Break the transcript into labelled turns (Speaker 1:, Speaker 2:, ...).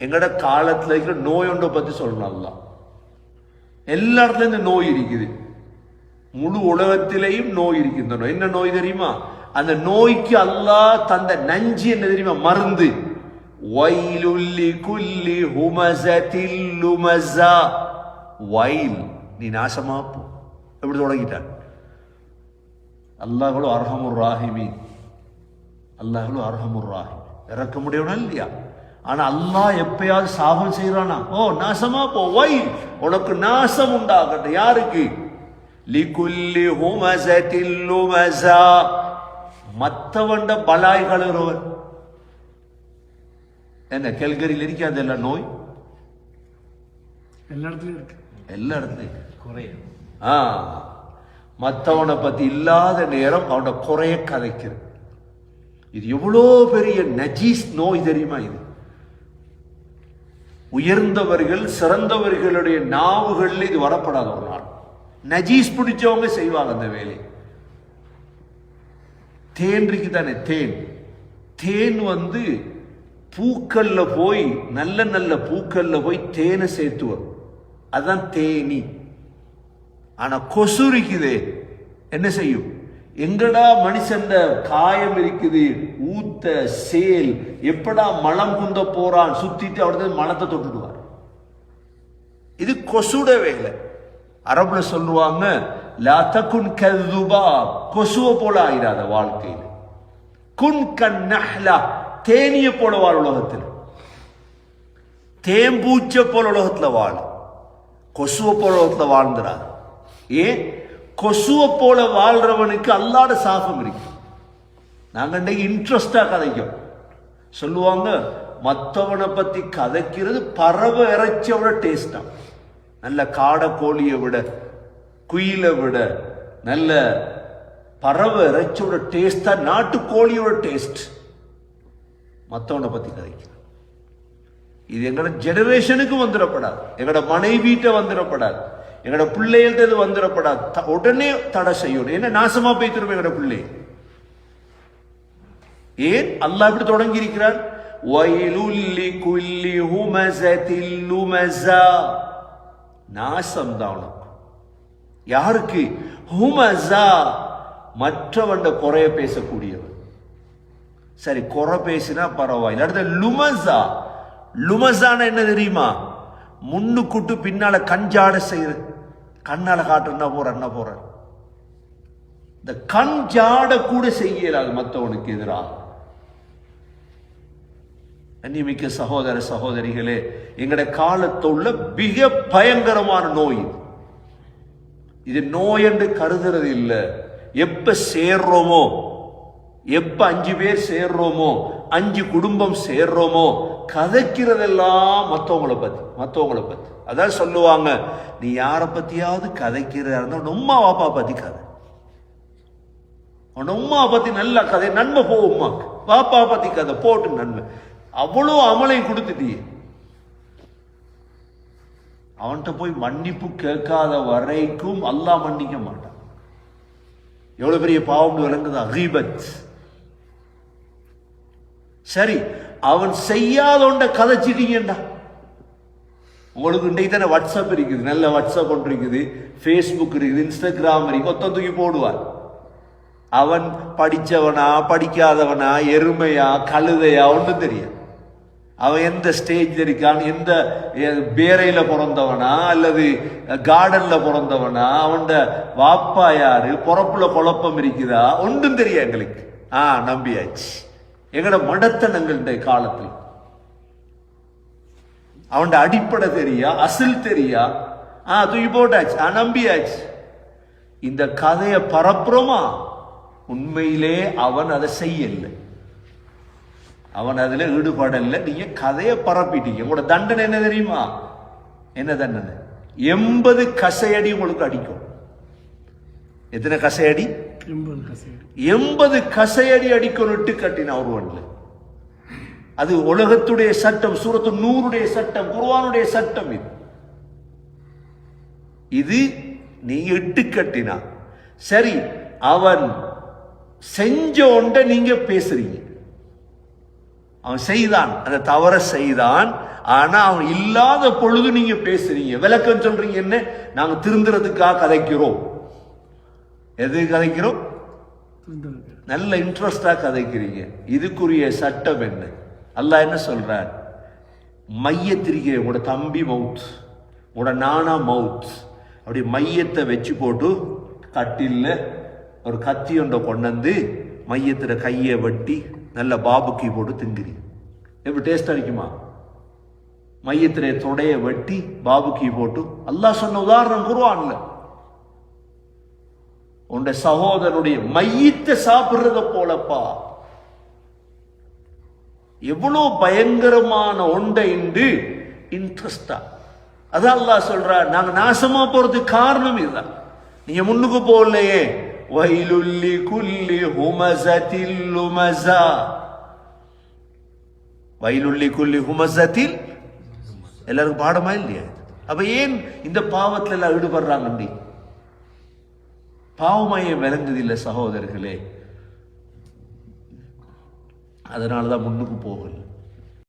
Speaker 1: எங்கட காலத்துல இருக்கிற நோய் ஒன்றை பத்தி சொல்லணும். எல்லா இடத்துல இந்த நோய் இருக்குது. முழு உலகத்திலேயும் நோய் இருக்கின்றன. என்ன நோய் தெரியுமா? அந்த நோய்க்கு அல்லாஹ் தந்த நஞ்சு என்ன தெரியுமா? மருந்து. வைலுல்லி குல்லி ஹுமஸத்தில் லுமஸா. வைல், நீ நாசமா போ. எப்படி தொடங்கிட்டான்? அல்லாஹ்வுல் அர்ஹமுர் ராஹிமீன். அல்லாஹ்வுல் அர்ஹமுர் ராஹிம். இறக்க முடியணும் இல்லையா? ஆனா அல்லாஹ் எப்பயாவது சாபம் செய்யறானா? ஓ நாசமா போ, வைல், உனக்கு நாசம் உண்டாகட்டும். யாருக்கு? லிகுல்லி ஹுமஸத்தில் லுமஸா. மத்தவண்ட பலாய் கழுறவர். என்ன கெல்கரியில் இருக்காது எல்லா நோய்?
Speaker 2: எல்லா இடத்துலயும் இருக்கு.
Speaker 1: எல்லா இடத்துலயும் குறைய. மற்றவனை பத்தி இல்லாத நேரம் அவனோட குறைய கதைக்கிறது. இது எவ்வளோ பெரிய நஜீஸ் நோய் தெரியுமா? இது உயர்ந்தவர்கள் சிறந்தவர்களுடைய நாவுகள் இது வரப்படாத ஒரு நாள். நஜீஸ் பிடிச்சவங்க செய்வாங்க அந்த வேலை. தேன் இருக்கு தானே, தேன். தேன் பூக்கள்ல போய் நல்ல நல்ல பூக்கள்ல போய் தேனை சேர்த்துவர். அதுதான் தேனி. ஆனா கொசு இருக்குதே, என்ன செய்யும்? எங்கடா மனுஷன் காயம் இருக்குது, ஊத்த சேல், எப்படா மலம் குந்த போறான் சுத்திட்டு அவர்தான் மலத்தை தொட்டுடுவார். இது கொசுட வேலை. அரபுல சொல்லுவாங்க, லா தகுன் கல்துபா, கொசுவ போல ஆயிராத வாழ்க்கையில். குன் கன்னஹ்லா, தேனிய போல வாழ் உலகத்தில். தேம்பூச்ச போல உலகத்துல வாழ, கொசுவ போல உலகத்துல வாழ்ந்துறாரு. ஏன்? கொசுவ போல வாழ்றவனுக்கு அல்லாட சாபம் இருக்கு. நாங்க இன்னைக்கு இன்ட்ரெஸ்டா கதைக்கும். சொல்லுவாங்க, மற்றவனை பத்தி கதைக்கிறது பறவை இறைச்சியோட டேஸ்டா. நல்ல காடை கோழியை விட, குயிலை விட நல்ல பறவை இறைச்சியோட டேஸ்டா நாட்டு கோழியோட டேஸ்ட். மற்றவனை பத்தி கதைக்கிறது. இது எங்களோட ஜெனரேஷனுக்கு வந்துடப்படாது, எங்களோட மனைவிட்ட வந்துடப்படாது, எங்களோட பிள்ளைகள்ட்ட வந்துடப்படாது. உடனே தடை செய்யணும். என்ன நாசமா போய் திரும்ப எங்களோட பிள்ளை. ஏன் அல்லாஹ் இப்படி தொடங்கி இருக்கிறான்? வைலுல்லி குல்லி ஹுமஸத்தில் லுமஸா. நாசம் தான் உனக்கு. யாருக்கு? ஹுமஸா, மற்றவண்ட குறைய பேசக்கூடியவர். சரி, குறை பேசினா பரவாயில்ல. அடுத்த லுமஸா. லுமஸான என்ன தெரியுமா? முன்னுக்குட்டு பின்னால கஞ்சாட செய்யறது. கண்ணால காட்டுன்னா போற இந்த கஞ்சாட கூட செய்யலாது மற்றவனுக்கு எதிராக. அந்நியமிக்க சகோதர சகோதரிகளே, எங்களுடைய காலத்தில் உள்ள மிக பயங்கரமான நோய் இது. நோய் என்று கருதுறது இல்லை. எப்ப சேர்றோமோ, எப்ப 5 பேர் சேர்றோமோ, 5 குடும்பம் சேர்றோமோ, கதைக்கிறதெல்லாம் மற்றவங்களை பத்தி. அதான் சொல்லுவாங்க, நீ யாரை பத்தியாவது கதைக்கிறதா இருந்தா உம்மா வாப்பா பத்தி கதை. உம்மா பத்தி நல்ல கதை, நன்மை போ. உம்மாக்கு வாப்பா பத்தி கதை போட்டு நன்மை. அவ்வளோ அமலையும் கொடுத்துட்டியே. அவன்கிட்ட போய் மன்னிப்பு கேட்காத வரைக்கும் அல்லாஹ் மன்னிக்க மாட்டான். எவ்வளவு பெரிய பாவம் விளங்குது. அகீபத். சரி, அவன் செய்யாதோண்ட கதைச்சிட்டீங்கடா. உங்களுக்கு இன்றைக்கு தானே வாட்ஸ்அப் இருக்குது, நல்ல வாட்ஸ்அப் ஒன்று இருக்குது, ஃபேஸ்புக் இருக்குது, இன்ஸ்டாகிராம் இருக்குது. ஒத்த தூக்கி போடுவான். அவன் படித்தவனா படிக்காதவனா, எருமையா கழுதையா ஒன்றும் தெரியாது. அவன் எந்த ஸ்டேஜ்ல இருக்கான், எந்த பேரையில பிறந்தவனா அல்லது கார்டன்ல பிறந்தவனா, அவன் வாப்பா யாரு, பொறப்புல குழப்பம் இருக்குதா, ஒன்றும் தெரியாது எங்களுக்கு. நம்பியாச்சு. எங்கட மடத்தனங்களுடைய காலத்தில் அவன் அடிப்படை தெரியா, அசில் தெரியா, தூக்கி போட்டாச்சு, நம்பியாச்சு. இந்த கதையை பரப்புறோமா? உண்மையிலே அவன் அதை செய்யல, அவன் அதுல ஈடுபடல. நீங்க கதையை பரப்பிட்டீங்க. உங்களோட தண்டனை என்ன தெரியுமா? என்ன தண்டனை? 80 கசையடி உங்களுக்கு அடிக்கும். எத்தனை கசையடி? 80 கசையடி அடிக்கணும். இட்டு கட்டின ஒருவன்ல. அது உலகத்துடைய சட்டம், சூரத்து நூறுடைய சட்டம், குர்ஆனுடைய சட்டம். இது நீங்க இட்டு கட்டினா சரி. அவன் செஞ்ச ஒன்றை நீங்க பேசுறீங்க. அவன் செய்தான், அந்த தவற செய்தான். ஆனா அவன் இல்லாத பொழுது நீங்க பேசுறீங்க, விளக்கம் சொல்றீங்க. என்ன? நாங்க திருந்துறதுக்காக கதைக்கிறோம். எது கதைக்கிறோம்? நல்ல இன்ட்ரெஸ்டா கதைக்கிறீங்க. இதுக்குரிய சட்டம் என்ன? அல்லாஹ் என்ன சொல்றார்? மையத்திரிக்கை, உங்களோட தம்பி மவுத், உங்களோட நானா மவுத், அப்படி மையத்தை வச்சு போட்டு கட்டில்ல ஒரு கத்தி ஒன்றை கொண்டு வந்து மையத்துல கையை வெட்டி நல்ல பாபுக்கி போட்டு திங்குறீங்க. எப்படி டேஸ்ட் அடிக்குமா? மையத்திலே தொடைய வெட்டி பாபுக்கி போட்டு. அல்லாஹ் சொன்ன உதாரணம் குர்ஆன்ல. உண்ட சகோதரனுடைய மையத்தை சாப்பிடுறத போலப்பா. எவ்வளவு பயங்கரமான ஒன்றை இன்று இன்ட்ரெஸ்டா. அதான் அல்லாஹ் சொல்றார், நாங்க நாசமா போறதுக்கு காரணம் இதுதான். நீங்க முன்னுக்கு போகலையே. வயலுல்லி குல்லி ஹுமஸத்தில் லுமஸா, வயலுல்லி குல்லி ஹுமஸத்தில். எல்லாருக்கும் பாடமா இல்லையா? அப்ப ஏன் இந்த பாவத்துல எல்லாம் ஈடுபடுறாங்க? பாவமாயே விளங்குது இல்லை சகோதரர்களே. அதனாலதான் முன்னுக்கு போகல.